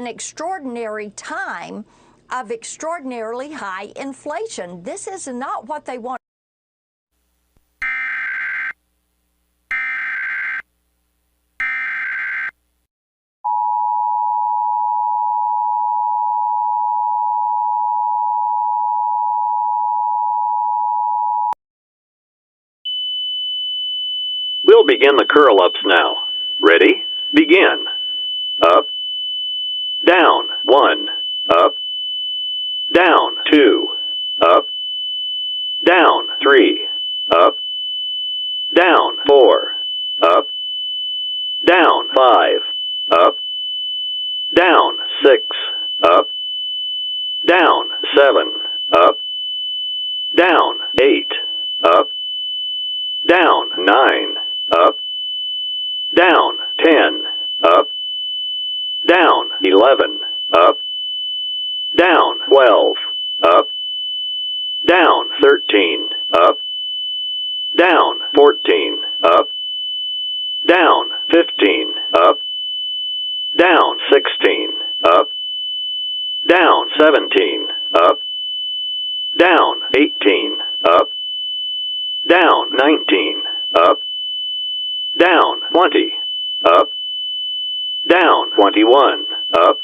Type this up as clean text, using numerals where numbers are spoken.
an extraordinary time of extraordinarily high inflation. This is not what they want. We'll begin the curl-ups now. Ready? Begin. Up, down, 1, up, down, 2, up, down, 3, up, down, 4, up, down, 5, up, down, 6, up, down, 7, up, down, 8, up, down, 9, up, down, 10, up, down, 11, up, down, 12, up, down, 13, up, down, 14, up, down, 15, up, down, 16, up, down, 17, up, down, 18, up, down, 19, up, down, 20, up, down, 21, up,